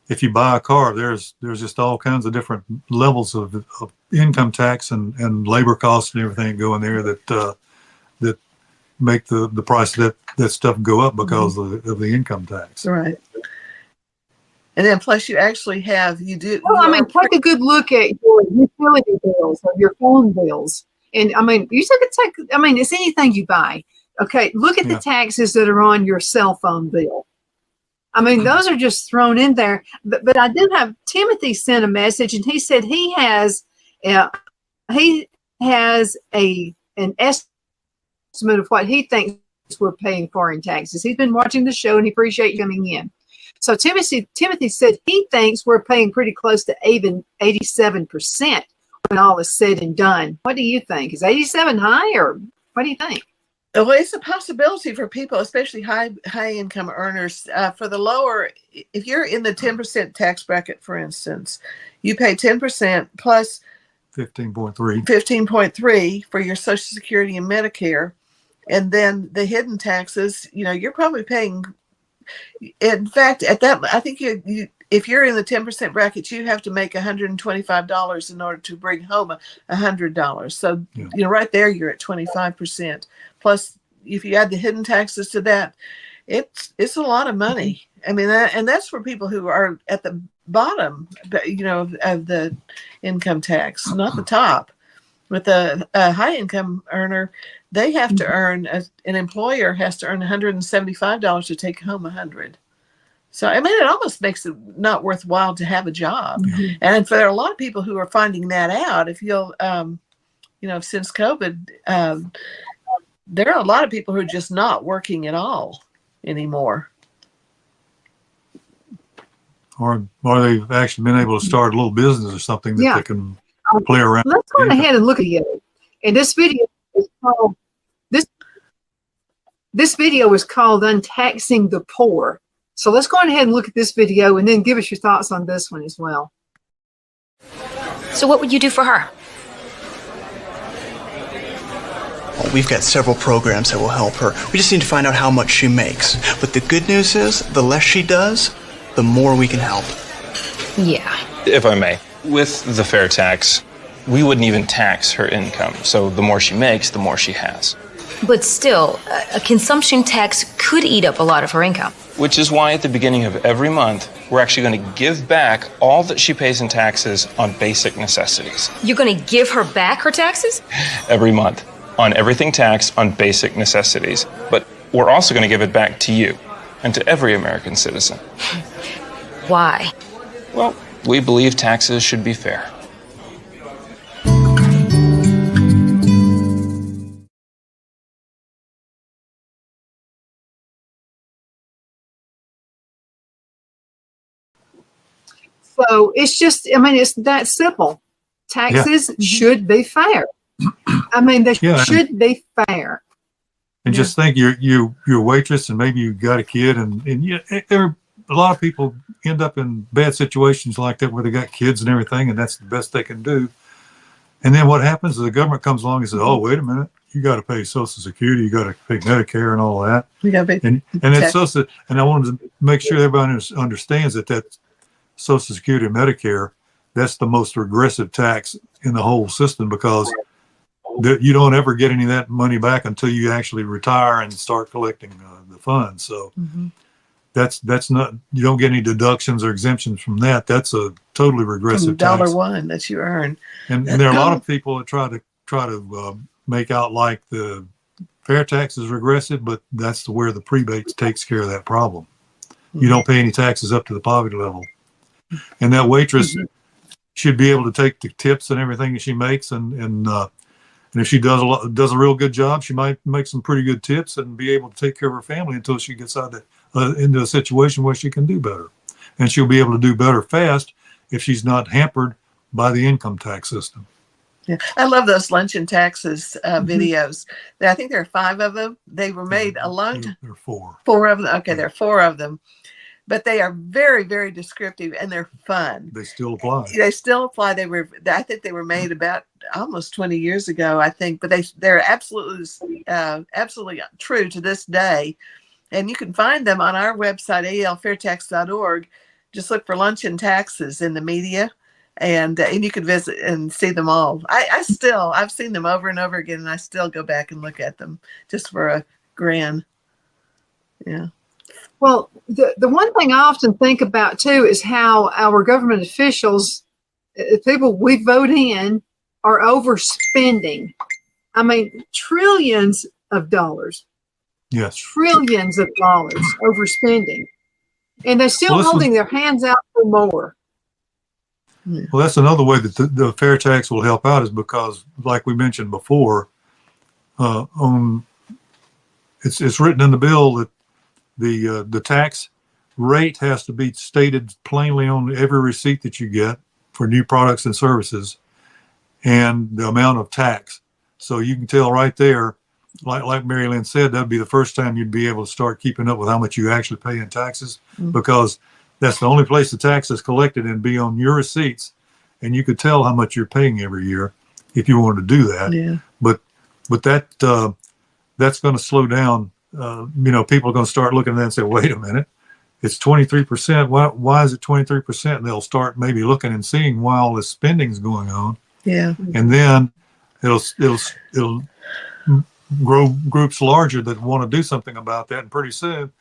If you buy a car, there's just all kinds of different levels of income tax and labor costs and everything go in there that make the price of that stuff go up because of the income tax. Right. And then plus you actually take a good look at your utility bills or your phone bills. And it's anything you buy. Okay, look at the taxes that are on your cell phone bill. I mean, those are just thrown in there. But I do have Timothy sent a message, and he said he has an estimate of what he thinks we're paying for in taxes. He's been watching the show, and he appreciates you coming in. So Timothy said he thinks we're paying pretty close to even 87% when all is said and done. What do you think? Is 87 high, or what do you think? Well, it's a possibility for people, especially high income earners. For the lower, if you're in the 10% tax bracket, for instance, you pay 10% plus 15.3 for your Social Security and Medicare, and then the hidden taxes. You're probably paying. In fact, at that, I think you if you're in the 10% bracket, you have to make $125 in order to bring home $100. So, right there, you're at 25%. Plus, if you add the hidden taxes to that, it's a lot of money. I mean, and that's for people who are at the bottom, of the income tax, not the top. With a high income earner, they have to earn, an employer has to earn $175 to take home $100. So, I mean, it almost makes it not worthwhile to have a job. Mm-hmm. And for a lot of people who are finding that out, if you'll, since COVID, there are a lot of people who are just not working at all anymore. Or they've actually been able to start a little business or something that they can play around. Let's go ahead and look at it. And this video is called, this video is called Untaxing the Poor. So let's go ahead and look at this video and then give us your thoughts on this one as well. So what would you do for her? Well, we've got several programs that will help her. We just need to find out how much she makes. But the good news is, the less she does, the more we can help. Yeah. If I may, with the fair tax, we wouldn't even tax her income. So the more she makes, the more she has. But still, a consumption tax could eat up a lot of her income. Which is why at the beginning of every month, we're actually going to give back all that she pays in taxes on basic necessities. You're going to give her back her taxes? Every month, on everything taxed on basic necessities. But we're also going to give it back to you and to every American citizen. Why? Well, we believe taxes should be fair. So it's just, it's that simple. Taxes should be fair. I mean, they should be fair. And just think, you're a waitress, and maybe you got a kid, and a lot of people end up in bad situations like that where they got kids and everything, and that's the best they can do. And then what happens is the government comes along and says, "Oh, wait a minute, you got to pay Social Security, you got to pay Medicare, and all that." You got to pay. And it's Social. And I wanted to make sure everybody understands that Social Security and Medicare, that's the most regressive tax in the whole system, because you don't ever get any of that money back until you actually retire and start collecting the funds. So that's not, you don't get any deductions or exemptions from that. That's a totally regressive tax. $1 that you earn. And there are a lot of people that try to make out like the fair tax is regressive, but that's where the prebate takes care of that problem. You don't pay any taxes up to the poverty level. And that waitress should be able to take the tips and everything that she makes, and if she does a real good job, she might make some pretty good tips and be able to take care of her family until she gets out into a situation where she can do better. And she'll be able to do better fast if she's not hampered by the income tax system. Yeah, I love those luncheon taxes videos. I think there are 5 of them. They were made a long time. There are 4. 4 of them. Okay, there are 4 of them. But they are very, very descriptive, and they're fun. They still apply. They still apply. I think they were made about almost 20 years ago, I think, but they're absolutely true to this day. And you can find them on our website, alfairtax.org. Just look for luncheon taxes in the media, and you can visit and see them all. I've seen them over and over again, and I still go back and look at them just for a grin. Yeah. Well, the one thing I often think about too is how our government officials, people we vote in, are overspending. I mean, trillions of dollars. Yes. Trillions of dollars overspending. And they're still holding their hands out for more. Well, that's another way that the fair tax will help out, is because, like we mentioned before, it's written in the bill that the tax rate has to be stated plainly on every receipt that you get for new products and services, and the amount of tax. So you can tell right there, like Mary Lynn said, that'd be the first time you'd be able to start keeping up with how much you actually pay in taxes, because that's the only place the tax is collected, and be on your receipts, and you could tell how much you're paying every year if you wanted to do that. Yeah. But that's going to slow down. People are going to start looking at that and say, wait a minute, it's 23%. Why is it 23%? And they'll start maybe looking and seeing why all this spending's going on. Yeah. And then it'll grow groups larger that want to do something about that. And pretty soon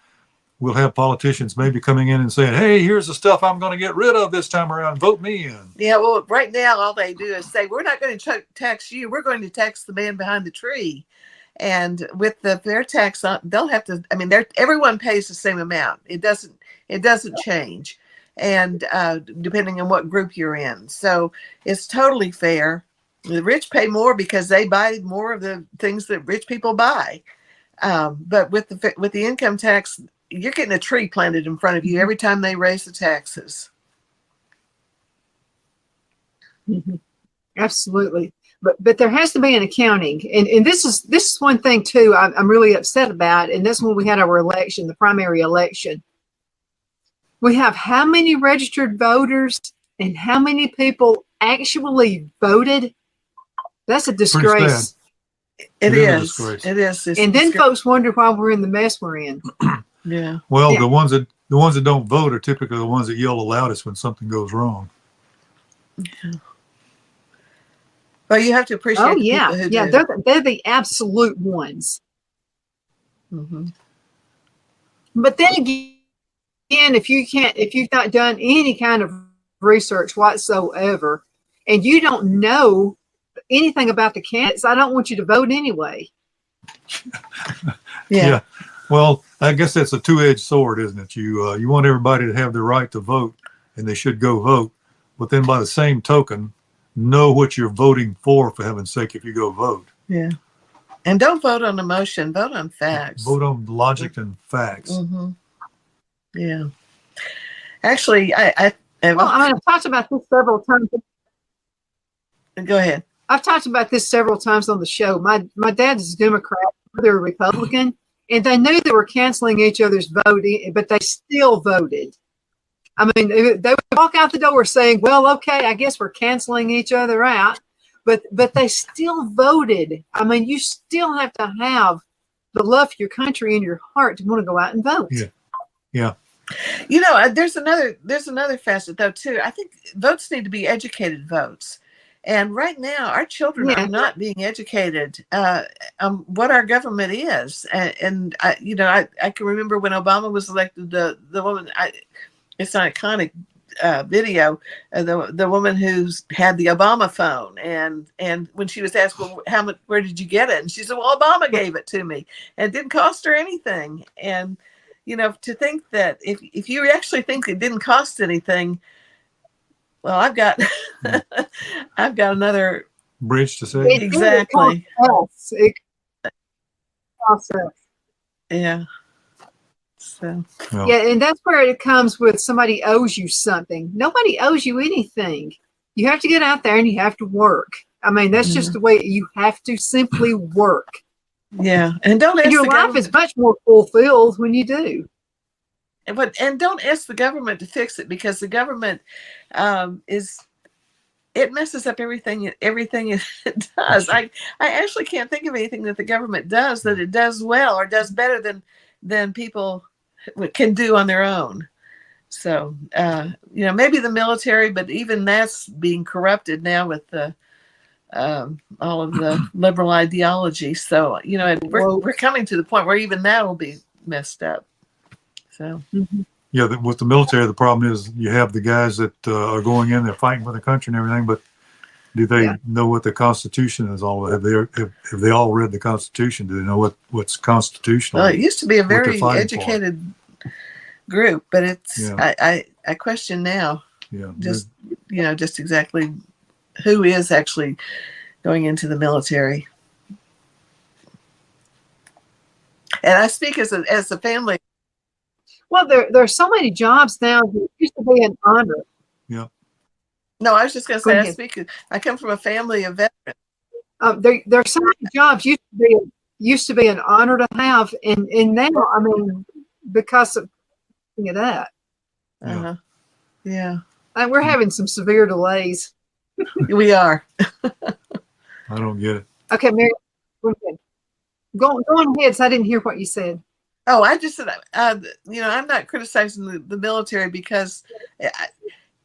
we'll have politicians maybe coming in and saying, hey, here's the stuff I'm going to get rid of this time around. Vote me in. Yeah. Well, right now, all they do is say, we're not going to tax you. We're going to tax the man behind the tree. And with the fair tax, they'll have to. I mean, everyone pays the same amount. It doesn't change, and depending on what group you're in. So it's totally fair. The rich pay more because they buy more of the things that rich people buy. But with the income tax, you're getting a tree planted in front of you every time they raise the taxes. Mm-hmm. Absolutely. But there has to be an accounting, and this is one thing too I'm really upset about, and that's when we had our election, the primary election. We have how many registered voters and how many people actually voted? That's a disgrace. It is. It is. And then folks wonder why we're in the mess we're in. Yeah. Well, the ones that don't vote are typically the ones that yell the loudest when something goes wrong. Yeah. Well, you have to appreciate. Oh yeah, they're the absolute ones. Mm-hmm. But then again, if you've not done any kind of research whatsoever, and you don't know anything about the candidates, I don't want you to vote anyway. Yeah. Well, I guess that's a two-edged sword, isn't it? You want everybody to have the right to vote, and they should go vote. But then, by the same token, know what you're voting for heaven's sake, if you go vote. Yeah. And don't vote on emotion, vote on facts. Vote on logic and facts. Mm-hmm. Yeah. Actually, I've talked about this several times. Go ahead. I've talked about this several times on the show. My dad is a Democrat, they're a Republican, and they knew they were canceling each other's voting, but they still voted. I mean, they would walk out the door saying, well, okay, I guess we're canceling each other out. But they still voted. I mean, you still have to have the love for your country in your heart to want to go out and vote. Yeah. Yeah. You know, there's another facet, though, too. I think votes need to be educated votes. And right now, our children are not being educated on what our government is. And I can remember when Obama was elected, the woman, it's an iconic video, the woman who's had the Obama phone, and when she was asked, well, where did you get it? And she said, well, Obama gave it to me, and it didn't cost her anything. And to think that if you actually think it didn't cost anything, well, I've got I've got another bridge to say. exactly. It costs us. Yeah. So Yeah, and that's where it comes with somebody owes you something. Nobody owes you anything. You have to get out there and you have to work. I mean, that's just the way you have to simply work. Yeah, and don't ask And your the life government, is much more fulfilled when you do. and don't ask the government to fix it, because the government it messes up everything it does. I actually can't think of anything that the government does that it does well or does better than people can do on their own. So maybe the military, but even that's being corrupted now with the all of the liberal ideology. So we're coming to the point where even that will be messed up. So Yeah, with the military, the problem is you have the guys that are going in there fighting for the country and everything, but do they know what the Constitution is all about? Have they all read the Constitution? Do they know what's constitutional? Well, it used to be a very educated group, but it's I question now. Yeah, just exactly who is actually going into the military. And I speak as a family. Well, there are so many jobs now that used to be an honor. Yeah. No, I was just going to say, I come from a family of veterans. There are so many jobs used to be an honor to have, and now, I mean, because of that. Yeah. We're having some severe delays. We are. I don't get it. Okay, Mary, go on ahead. So I didn't hear what you said. Oh, I just said, I'm not criticizing the military because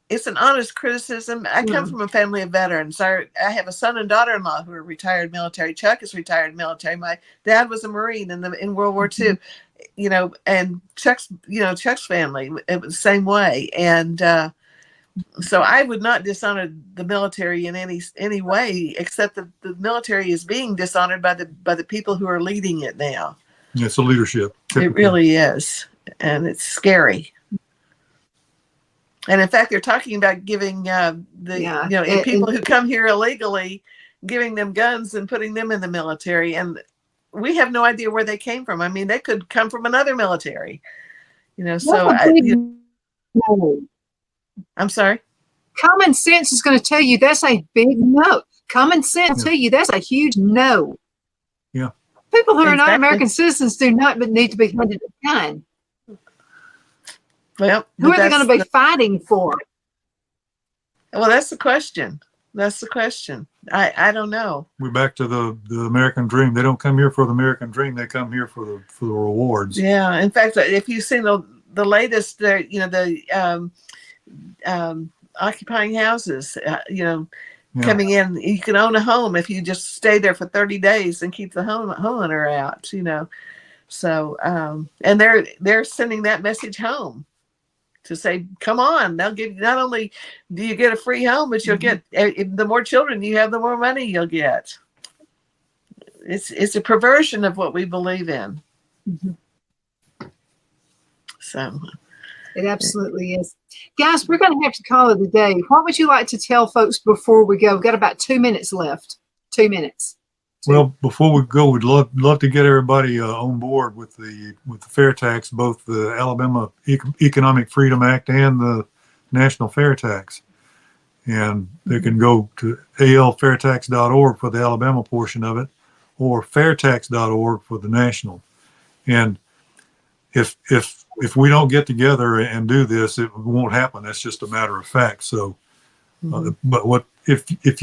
it's an honest criticism. I come from a family of veterans. I have a son and daughter-in-law who are retired military. Chuck is retired military. My dad was a Marine in World War II. And Chuck's family, it was the same way. And so I would not dishonor the military in any way, except that the military is being dishonored by the people who are leading it now. It's a leadership. Typically. It really is, and it's scary. And in fact, they're talking about giving people who come here illegally, giving them guns and putting them in the military, and we have no idea where they came from. I mean, they could come from another military, I'm sorry. Common sense is going to tell you that's a big no. Common sense tell you that's a huge no. Yeah. People who are not American citizens do not need to be handed a gun. Well, who are they going to be fighting for? Well, that's the question. I don't know. We're back to the American dream. They don't come here for the American dream. They come here for the rewards. Yeah. In fact, if you've seen the latest, occupying houses, coming in, you can own a home if you just stay there for 30 days and keep the homeowner out, So, and they're sending that message home to say, come on, they'll give you, not only do you get a free home, but you'll get, the more children you have, the more money you'll get. It's a perversion of what we believe in. So it absolutely is. Guys, we're going to have to call it a day. What would you like to tell folks before we go? We've got about 2 minutes left. 2 minutes. Well, before we go, we'd love to get everybody on board with the fair tax, both the Alabama Economic Freedom Act and the National Fair Tax. And they can go to alfairtax.org for the Alabama portion of it, or fairtax.org for the national. And if we don't get together and do this, it won't happen. That's just a matter of fact. So, but if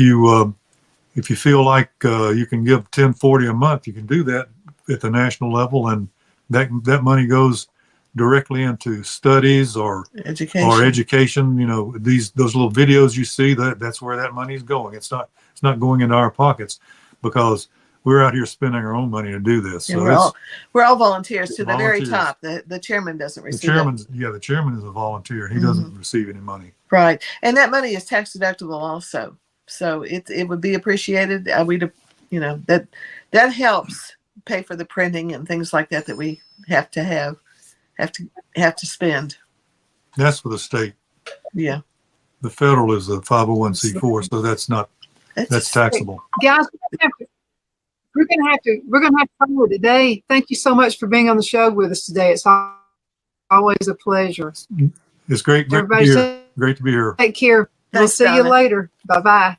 you feel like you can give $10.40 a month, you can do that at the national level, and that money goes directly into studies or education. Those little videos you see, that's where that money is going. It's not going into our pockets, because we're out here spending our own money to do this. So we're all volunteers to the very top. The chairman doesn't receive the chairman is a volunteer. He doesn't receive any money. Right. And that money is tax deductible also. So it would be appreciated. That helps pay for the printing and things like that we have to have have to spend. That's for the state. Yeah. The federal is a 501c4, so that's taxable. Guys, we're gonna have to follow today. Thank you so much for being on the show with us today. It's always a pleasure. It's great to be here. Great to be here. Take care. We'll see you later. Bye-bye.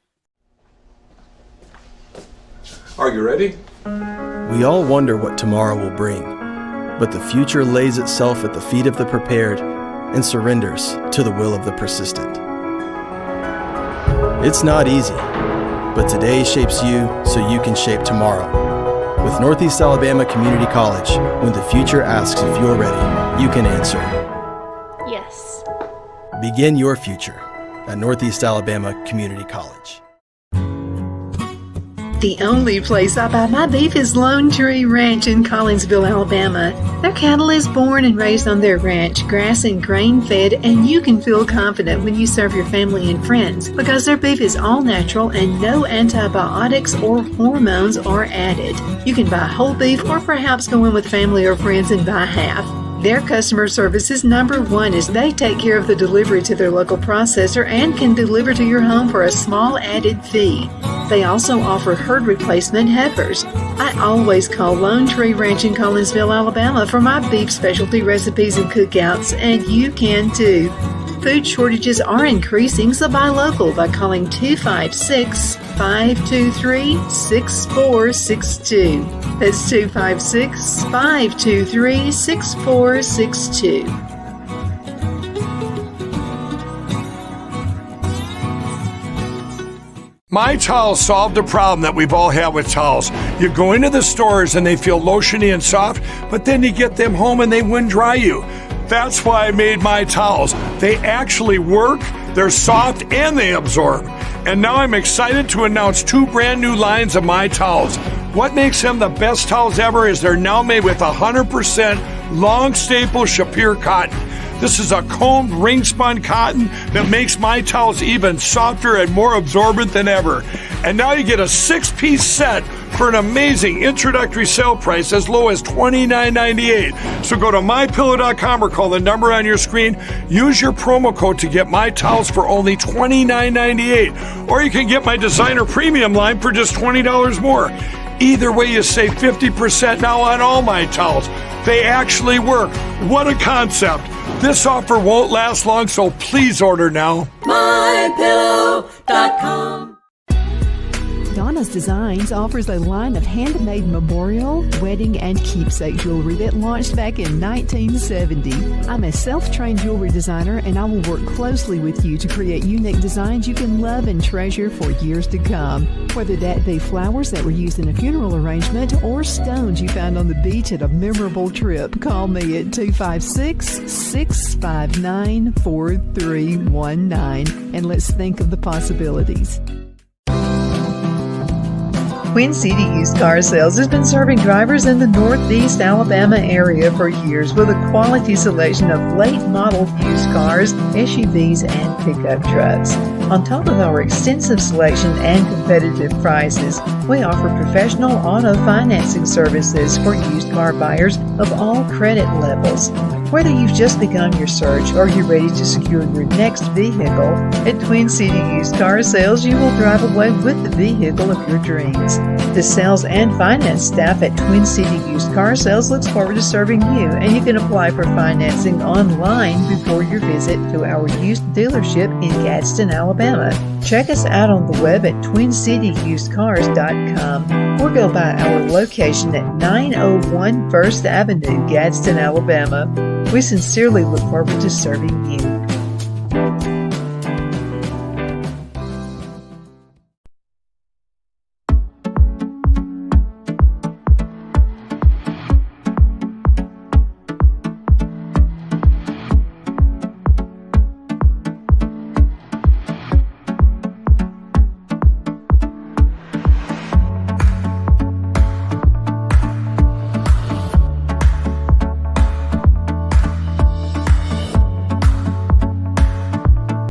Are you ready? We all wonder what tomorrow will bring, but the future lays itself at the feet of the prepared and surrenders to the will of the persistent. It's not easy, but today shapes you so you can shape tomorrow. With Northeast Alabama Community College, when the future asks if you're ready, you can answer yes. Begin your future at Northeast Alabama Community College. The only place I buy my beef is Lone Tree Ranch in Collinsville, Alabama. Their cattle is born and raised on their ranch, grass and grain fed, and you can feel confident when you serve your family and friends because their beef is all natural and no antibiotics or hormones are added. You can buy whole beef or perhaps go in with family or friends and buy half. Their customer service is number one as they take care of the delivery to their local processor and can deliver to your home for a small added fee. They also offer herd replacement heifers. I always call Lone Tree Ranch in Collinsville, Alabama for my beef specialty recipes and cookouts, and you can too. Food shortages are increasing, so buy local by calling 256-523-6462. That's 256-523-6462. My Towels solved a problem that we've all had with towels. You go into the stores and they feel lotiony and soft, but then you get them home and they wind dry you. That's why I made My Towels. They actually work, they're soft, and they absorb. And now I'm excited to announce 2 brand new lines of My Towels. What makes them the best towels ever is they're now made with 100% long staple Shapir cotton. This is a combed ring spun cotton that makes My Towels even softer and more absorbent than ever. And now you get a 6-piece set for an amazing introductory sale price as low as $29.98. So go to MyPillow.com or call the number on your screen. Use your promo code to get My Towels for only $29.98. Or you can get my designer premium line for just $20 more. Either way, you save 50% now on all My Towels. They actually work. What a concept. This offer won't last long, so please order now. MyPillow.com. Donna's Designs offers a line of handmade memorial, wedding, and keepsake jewelry that launched back in 1970. I'm a self-trained jewelry designer, and I will work closely with you to create unique designs you can love and treasure for years to come. Whether that be flowers that were used in a funeral arrangement or stones you found on the beach at a memorable trip, call me at 256-659-4319, and let's think of the possibilities. Twin City Used Car Sales has been serving drivers in the Northeast Alabama area for years with a quality selection of late model used cars, SUVs, and pickup trucks. On top of our extensive selection and competitive prices, we offer professional auto financing services for used car buyers of all credit levels. Whether you've just begun your search or you're ready to secure your next vehicle, at Twin City Used Car Sales, you will drive away with the vehicle of your dreams. The sales and finance staff at Twin City Used Car Sales looks forward to serving you, and you can apply for financing online before your visit to our used dealership in Gadsden, Alabama. Check us out on the web at twincityusedcars.com or go by our location at 901 First Avenue, Gadsden, Alabama. We sincerely look forward to serving you.